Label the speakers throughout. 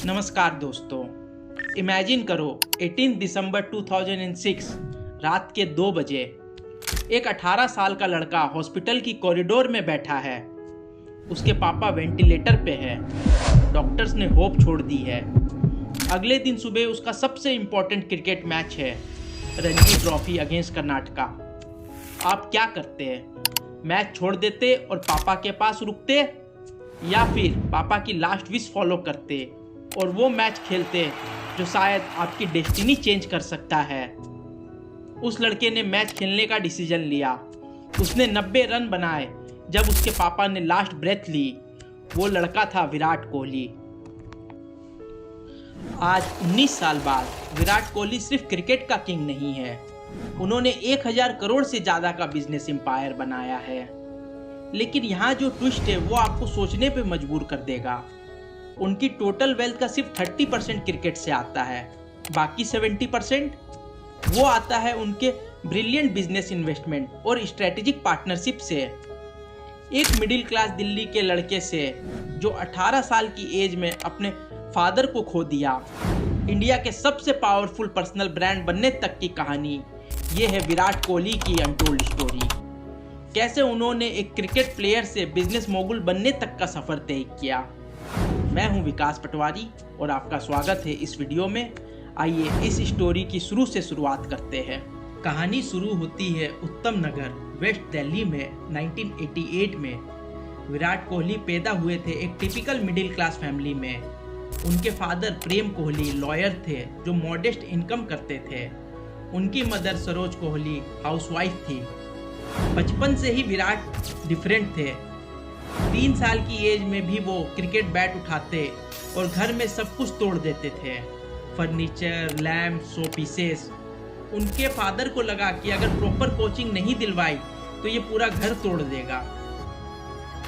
Speaker 1: नमस्कार दोस्तों। इमेजिन करो 18 दिसंबर 2006 रात के 2 बजे एक 18 साल का लड़का हॉस्पिटल की कॉरिडोर में बैठा है। उसके पापा वेंटिलेटर पे है। डॉक्टर्स ने होप छोड़ दी है। अगले दिन सुबह उसका सबसे इम्पोर्टेंट क्रिकेट मैच है, रणजी ट्रॉफी अगेंस्ट कर्नाटका। आप क्या करते? मैच छोड़ देते और पापा के पास रुकते, या फिर पापा की लास्ट विश फॉलो करते और वो मैच खेलते जो शायद आपकी डेस्टिनी चेंज कर सकता है। उस लड़के ने मैच खेलने का डिसीजन लिया। उसने 90 रन बनाए जब उसके पापा ने लास्ट ब्रेथ ली। वो लड़का था विराट कोहली। आज 19 साल बाद विराट कोहली सिर्फ क्रिकेट का किंग नहीं है, उन्होंने 1000 करोड़ से ज़्यादा का बिजनेस एम्पायर बनाया है। लेकिन यहाँ जो ट्विस्ट है वो आपको सोचने पे मजबूर कर देगा। उनकी टोटल वेल्थ का सिर्फ 30% क्रिकेट से आता है, बाकी 70% वो आता है उनके ब्रिलियंट बिजनेस इन्वेस्टमेंट और स्ट्रेटेजिक पार्टनरशिप से। एक मिडिल क्लास दिल्ली के लड़के से जो 18 साल की एज में अपने फादर को खो दिया, इंडिया के सबसे पावरफुल पर्सनल ब्रांड बनने तक की कहानी, ये है विराट कोहली की अनटोल्ड स्टोरी। कैसे उन्होंने एक क्रिकेट प्लेयर से बिजनेस मोगुल बनने तक का सफर तय किया। मैं हूं विकास पटवारी और आपका स्वागत है इस वीडियो में। आइए इस स्टोरी की शुरू से शुरुआत करते हैं। कहानी शुरू होती है उत्तम नगर, वेस्ट दिल्ली में 1988 में। विराट कोहली पैदा हुए थे एक टिपिकल मिडिल क्लास फैमिली में। उनके फादर प्रेम कोहली लॉयर थे जो मॉडेस्ट इनकम करते थे। उनकी मदर सरोज कोहली हाउसवाइफ थी। बचपन से ही विराट डिफरेंट थे। 3 साल की एज में भी वो क्रिकेट बैट उठाते और घर में सब कुछ तोड़ देते थे, फर्नीचर, लैम्प, शो पीसेस। उनके फादर को लगा कि अगर प्रॉपर कोचिंग नहीं दिलवाई तो ये पूरा घर तोड़ देगा।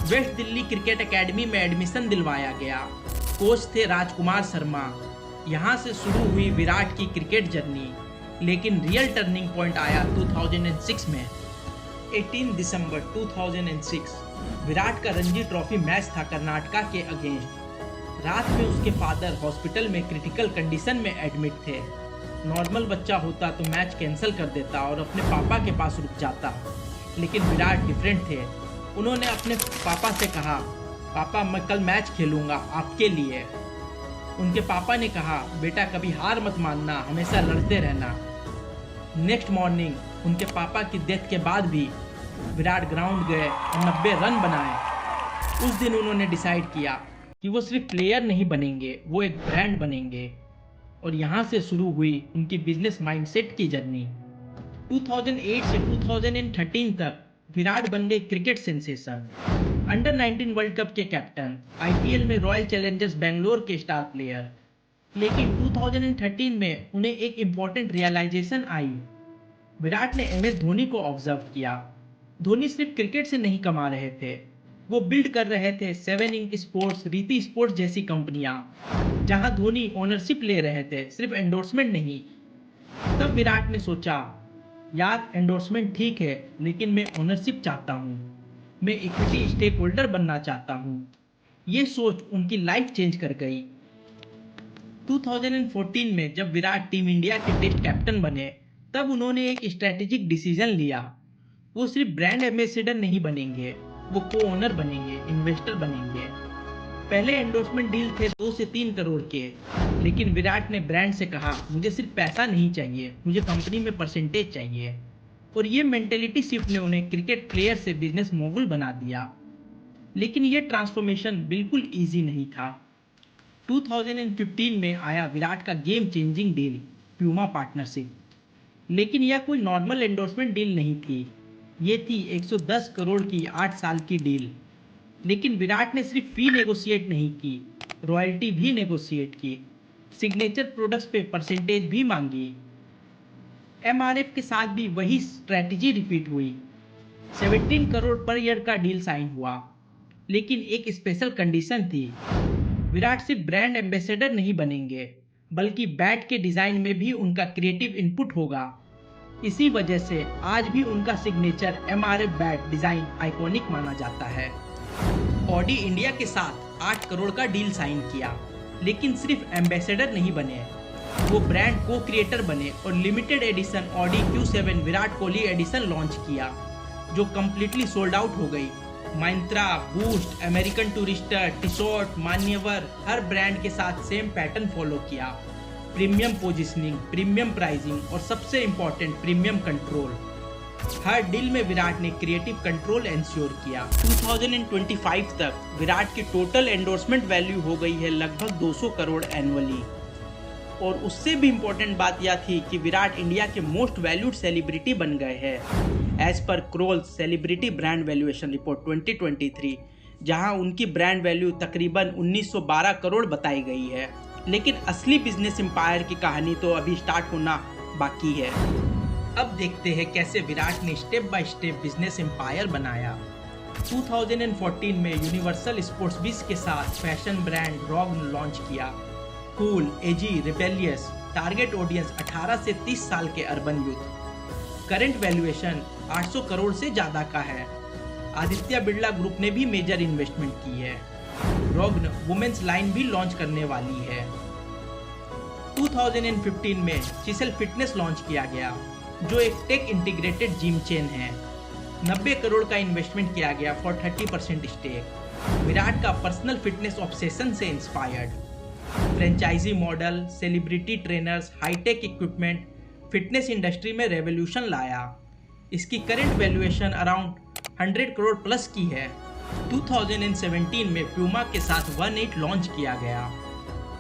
Speaker 1: वेस्ट दिल्ली क्रिकेट एकेडमी में एडमिशन दिलवाया गया। कोच थे राजकुमार शर्मा। यहाँ से शुरू हुई विराट की क्रिकेट जर्नी। लेकिन रियल टर्निंग पॉइंट आया 2006 में। 18 दिसंबर 2006 विराट का रणजी ट्रॉफी मैच था कर्नाटका के अगेंस्ट। रात में उसके फादर हॉस्पिटल में क्रिटिकल कंडीशन में एडमिट थे। नॉर्मल बच्चा होता तो मैच कैंसिल कर देता और अपने पापा के पास रुक जाता, लेकिन विराट डिफरेंट थे। उन्होंने अपने पापा से कहा, पापा मैं कल मैच खेलूंगा आपके लिए। उनके पापा ने कहा, बेटा कभी हार मत मानना, हमेशा लड़ते रहना। नेक्स्ट मॉर्निंग उनके पापा की डेथ के बाद भी विराट ग्राउंड गए और 90 रन बनाए। उस दिन उन्होंने डिसाइड किया कि वो सिर्फ प्लेयर नहीं बनेंगे, वो एक ब्रांड बनेंगे। और यहाँ से शुरू हुई उनकी बिजनेस माइंडसेट की जर्नी। 2008 से 2013 तक विराट बन गए cricket sensation, under 19 world cup के कैप्टन, आईपीएल में रॉयल चैलेंजर्स बेंगलोर के स्टार प्लेयर। लेकिन 2013 में उन्हें एक इम्पॉर्टेंट रियलाइजेशन आई। विराट ने एमएस धोनी को ऑब्जर्व किया। धोनी सिर्फ क्रिकेट से नहीं कमा रहे थे, वो बिल्ड कर रहे थे 7 इंक स्पोर्ट्स, रीति स्पोर्ट्स जैसी कंपनियां, जहां धोनी ओनरशिप ले रहे थे, सिर्फ एंडोर्समेंट नहीं। तब विराट ने सोचा, यार एंडोर्समेंट ठीक है, लेकिन मैं ओनरशिप चाहता हूँ, मैं इक्विटी स्टेक होल्डर बनना चाहता हूँ। ये सोच उनकी लाइफ चेंज कर गई। 2014 में जब विराट टीम इंडिया के टेस्ट कैप्टन बने, तब उन्होंने एक स्ट्रेटेजिक डिसीजन लिया। वो सिर्फ ब्रांड एम्बेसडर नहीं बनेंगे, वो को ओनर बनेंगे, इन्वेस्टर बनेंगे। पहले एंडोर्समेंट डील थे 2 से 3 करोड़ के, लेकिन विराट ने ब्रांड से कहा, मुझे सिर्फ पैसा नहीं चाहिए, मुझे कंपनी में परसेंटेज चाहिए। और ये मेंटेलिटी शिफ्ट ने उन्हें क्रिकेट प्लेयर से बिजनेस मोगुल बना दिया। लेकिन ये ट्रांसफॉर्मेशन बिल्कुल ईजी नहीं था। 2015 में आया विराट का game changing deal, Puma partnership. लेकिन यह कोई नॉर्मल एंडोर्समेंट डील नहीं थी, ये थी 110 करोड़ की 8 साल की डील। लेकिन विराट ने सिर्फ फी नेगोशिएट नहीं की, रॉयल्टी भी नेगोशिएट की, सिग्नेचर प्रोडक्ट्स पे परसेंटेज भी मांगी। एमआरएफ के साथ भी वही स्ट्रैटेजी रिपीट हुई। 17 करोड़ पर ईयर का डील साइन हुआ। लेकिन एक स्पेशल कंडीशन थी, विराट सिर्फ ब्रांड एम्बेसडर नहीं बनेंगे, बल्कि बैट के डिजाइन में भी उनका क्रिएटिव इनपुट होगा। इसी वजह से आज भी उनका signature MRF bat design iconic माना जाता है। ऑडी इंडिया के साथ 8 करोड़ का डील साइन किया। लेकिन सिर्फ एम्बेसडर नहीं बने, वो ब्रांड को क्रिएटर बने और limited edition Audi Q7 Virat Kohli edition launch किया, जो कम्प्लीटली सोल्ड आउट हो गई। Mahindra, Boost, American Tourister, Tissot, Manyavar हर ब्रांड के साथ सेम पैटर्न फॉलो किया। प्रीमियम पोजिशनिंग, प्रीमियम प्राइसिंग और सबसे इम्पोर्टेंट प्रीमियम कंट्रोल। हर डील में विराट ने क्रिएटिव कंट्रोल एंश्योर किया। 2025 तक विराट की टोटल एंडोर्समेंट वैल्यू हो गई है लगभग 200 करोड़ एनुअली। और उससे भी इम्पोर्टेंट बात यह थी कि विराट इंडिया के मोस्ट वैल्यूड सेलिब्रिटी बन गए हैं as per Kroll's celebrity brand valuation report 2023, जहां उनकी ब्रांड वैल्यू तकरीबन 1912 करोड़ बताई गई है। लेकिन असली बिजनेस एम्पायर की कहानी तो अभी स्टार्ट होना बाकी है। अब देखते हैं कैसे विराट ने step by step business empire बनाया। 2014 में यूनिवर्सल स्पोर्ट्स बीस के साथ फैशन ब्रांड रॉग लॉन्च किया। Cool, edgy, rebellious, target audience 18 से 30 साल के urban youth. Current valuation 800 crore से ज़्यादा का है। आदित्य बिरला ग्रुप ने भी मेजर इन्वेस्टमेंट की है। रॉग वुमेन्स लाइन भी लॉन्च करने वाली है। 2015 में चिसल फिटनेस लॉन्च किया गया, जो एक टेक इंटीग्रेटेड जिम चेन है। 90 करोड़ का इन्वेस्टमेंट किया गया फॉर 30% स्टेक। विराट का पर्सनल फिटनेस ऑब्सेशन से inspired. Franchise model, celebrity trainers, high tech equipment fitness industry में रेवोल्यूशन लाया। इसकी current valuation around 100 crore plus की है। 2017 में प्यूमा के साथ 18 लॉन्च किया गया,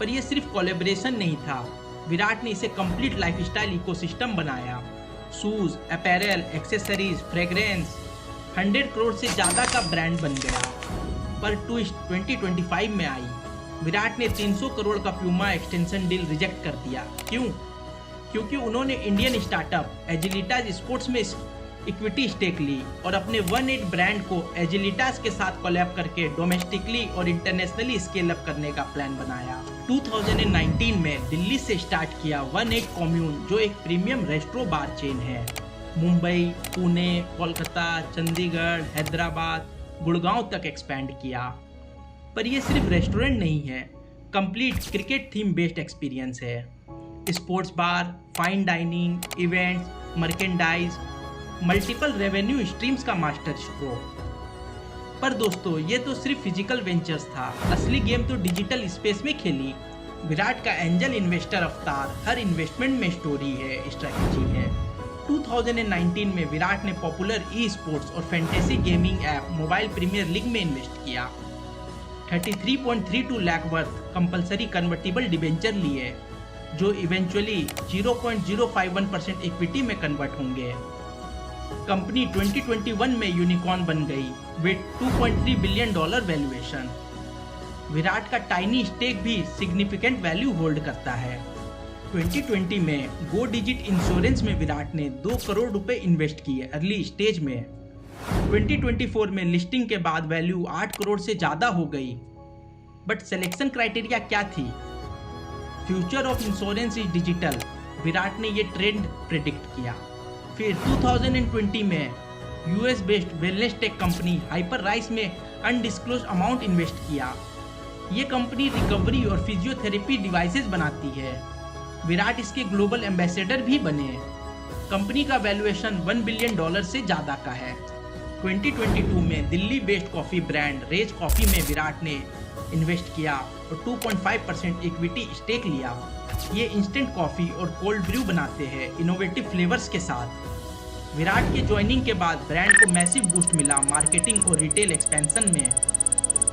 Speaker 1: पर यह सिर्फ कोलैबोरेशन नहीं था। विराट ने इसे कंप्लीट लाइफस्टाइल इकोसिस्टम बनाया। Shoes, apparel, accessories, fragrance 100 crore से ज़्यादा का ब्रांड बन गया। पर ट्विस्ट 2025 में आई। विराट ने 300 करोड़ का प्यूमा एक्सटेंशन डील रिजेक्ट कर दिया। क्यों? क्योंकि उन्होंने इंडियन स्टार्टअप एजिलिटाज स्पोर्ट्स में इक्विटी स्टेक ली और अपने 18 ब्रांड को एजिलिटास के साथ कोलैब करके डोमेस्टिकली और इंटरनेशनली स्केल अप करने का प्लान बनाया। 2019 में दिल्ली से स्टार्ट किया 18 कॉम्यून, जो एक प्रीमियम रेस्टोरेंट बार चेन है। मुंबई, पुणे, कोलकाता, चंडीगढ़, हैदराबाद, गुड़गांव तक एक्सपैंड किया। पर यह सिर्फ रेस्टोरेंट नहीं है, complete cricket theme based experience है। Sports bar, fine dining, events, merchandise, multiple revenue streams का मास्टर स्ट्रोक। पर दोस्तों, ये तो सिर्फ फिजिकल वेंचर्स था, असली गेम तो डिजिटल स्पेस में खेली। विराट का एंजल इन्वेस्टर अवतार, हर इन्वेस्टमेंट में स्टोरी है, स्ट्रैटेजी है। 2019 में विराट ने पॉपुलर ई स्पोर्ट्स और fantasy gaming app mobile premier league में इन्वेस्ट किया। 33.32 lakh worth compulsory convertible debenture लिए, जो इवेंचुअली 0.051% इक्विटी में कन्वर्ट होंगे। कंपनी 2021 में यूनिकॉर्न बन गई विद $2.3 बिलियन वैल्यूएशन। विराट का टाइनी स्टेक भी सिग्निफिकेंट वैल्यू होल्ड करता है। 2020 में गो डिजिट इंश्योरेंस में विराट ने 2 करोड़ रुपए इन्वेस्ट किए अर्ली स्टेज में। 2024 में लिस्टिंग के बाद वैल्यू 8 करोड़ से ज़्यादा हो गई। बट सिलेक्शन क्राइटेरिया क्या थी? Future of insurance is digital. Virat ने ये ट्रेंड प्रेडिक्ट किया। फिर 2020 में US based wellness tech company Hyperice में अनडिस्क्लोज अमाउंट इन्वेस्ट किया। ये कंपनी रिकवरी और फिजियोथेरेपी डिवाइसेस बनाती है। विराट इसके ग्लोबल एम्बेसडर भी बने। कंपनी का वैल्यूएशन $1 बिलियन से ज़्यादा का है। 2022 में Delhi based coffee brand Rage Coffee में विराट ने इन्वेस्ट किया और 2.5% इक्विटी स्टेक लिया। ये इंस्टेंट कॉफ़ी और कोल्ड ब्रू बनाते हैं इनोवेटिव फ्लेवर्स के साथ। विराट के ज्वाइनिंग के बाद ब्रांड को मैसिव बूस्ट मिला मार्केटिंग और रिटेल एक्सपेंशन में।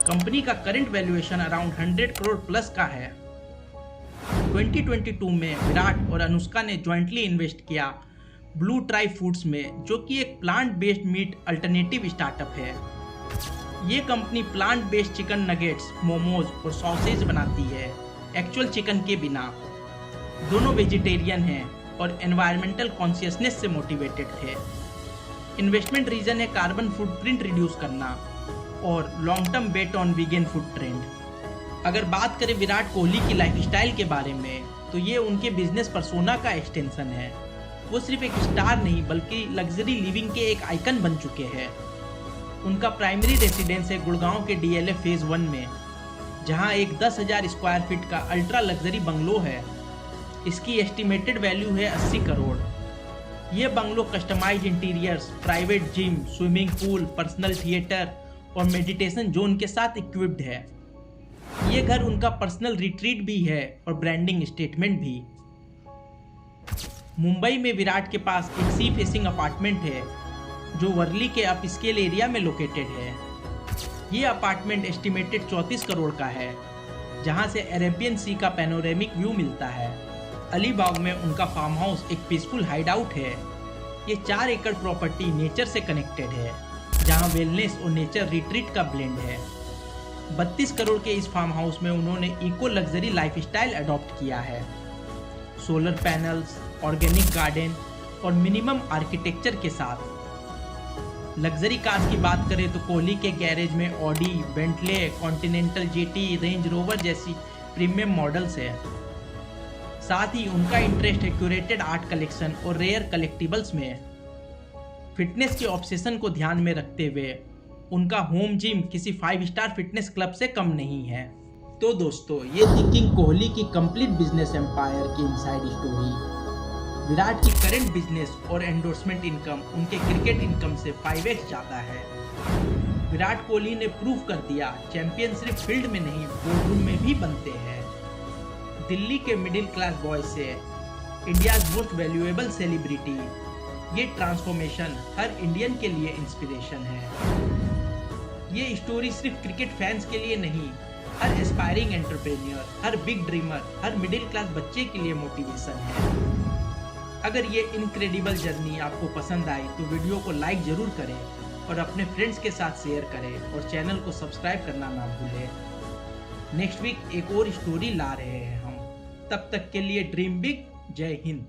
Speaker 1: कंपनी का current valuation around 100 crore plus का है। 2022 में विराट और अनुष्का ने ज्वाइंटली इन्वेस्ट किया ब्लू ट्राई फूड्स में, जो कि एक plant based meat alternative startup है। ये company plant based chicken nuggets, momos और सॉसेज बनाती है, एक्चुअल चिकन के बिना। दोनों वेजिटेरियन हैं और एनवायरमेंटल कॉन्शियसनेस से मोटिवेटेड थे। इन्वेस्टमेंट रीजन है कार्बन फुटप्रिंट रिड्यूस करना और long term bet on vegan food trend. अगर बात करें विराट कोहली की लाइफस्टाइल के बारे में, तो ये उनके बिजनेस पर्सोना का एक्सटेंशन है। वो सिर्फ एक स्टार नहीं बल्कि लग्जरी लिविंग के एक आइकन बन चुके हैं। उनका प्राइमरी रेसिडेंस है गुड़गांव के DLF फेज 1 में। जहां एक 10,000 स्क्वायर फीट का अल्ट्रा लग्जरी बंगलो है। इसकी एस्टिमेटेड वैल्यू है 80 करोड़। ये bungalow customised interiors, private gym, swimming pool, personal theatre और मेडिटेशन जोन के साथ इक्विप्ड है। ये घर उनका पर्सनल रिट्रीट भी है और ब्रांडिंग स्टेटमेंट भी। मुंबई में विराट के पास एक सी फेसिंग अपार्टमेंट है जो वर्ली के अपस्केल एरिया में लोकेटेड है। ये अपार्टमेंट एस्टिमेटेड 34 करोड़ का है, जहां से अरेबियन सी का पैनोरेमिक व्यू मिलता है। अलीबाग में उनका फार्म हाउस एक पीसफुल हाइडआउट है। ये 4 एकड़ प्रॉपर्टी नेचर से कनेक्टेड है, जहां वेलनेस और नेचर रिट्रीट का ब्लेंड है। 32 करोड़ के इस फार्म हाउस में उन्होंने इको लग्जरी लाइफस्टाइल अडॉप्ट किया है। सोलर पैनल्स, ऑर्गेनिक गार्डन और मिनिमम आर्किटेक्चर के साथ। लग्जरी कार्स की बात करें तो कोहली के गैरेज में Audi, Bentley, continental GT, range rover जैसी प्रीमियम मॉडल्स है। साथ ही उनका इंटरेस्ट है क्यूरेटेड आर्ट कलेक्शन और रेयर कलेक्टिबल्स में। फिटनेस के ऑब्सेशन को ध्यान में रखते हुए उनका होम जिम किसी 5 स्टार फिटनेस क्लब से कम नहीं है। तो दोस्तों, ये थी किंग कोहली की कंप्लीट बिजनेस एम्पायर की इनसाइड स्टोरी। विराट की करंट बिजनेस और एंडोर्समेंट इनकम उनके क्रिकेट इनकम से 5x ज़्यादा है। विराट कोहली ने प्रूव कर दिया चैंपियन सिर्फ फील्ड में नहीं, बोर्डरूम में भी बनते हैं। दिल्ली के मिडिल क्लास बॉय से इंडियाज मोस्ट वैल्यूएबल सेलिब्रिटी, ये ट्रांसफॉर्मेशन हर इंडियन के लिए इंस्पिरेशन है। ये स्टोरी सिर्फ क्रिकेट फैंस के लिए नहीं, हर एस्पायरिंग एंटरप्रेन्योर, हर बिग ड्रीमर, हर मिडिल क्लास बच्चे के लिए मोटिवेशन है। अगर ये इनक्रेडिबल जर्नी आपको पसंद आई तो वीडियो को लाइक जरूर करें और अपने फ्रेंड्स के साथ शेयर करें और चैनल को सब्सक्राइब करना ना भूलें। नेक्स्ट वीक एक और स्टोरी ला रहे हैं हम। तब तक के लिए ड्रीम बिग। जय हिंद।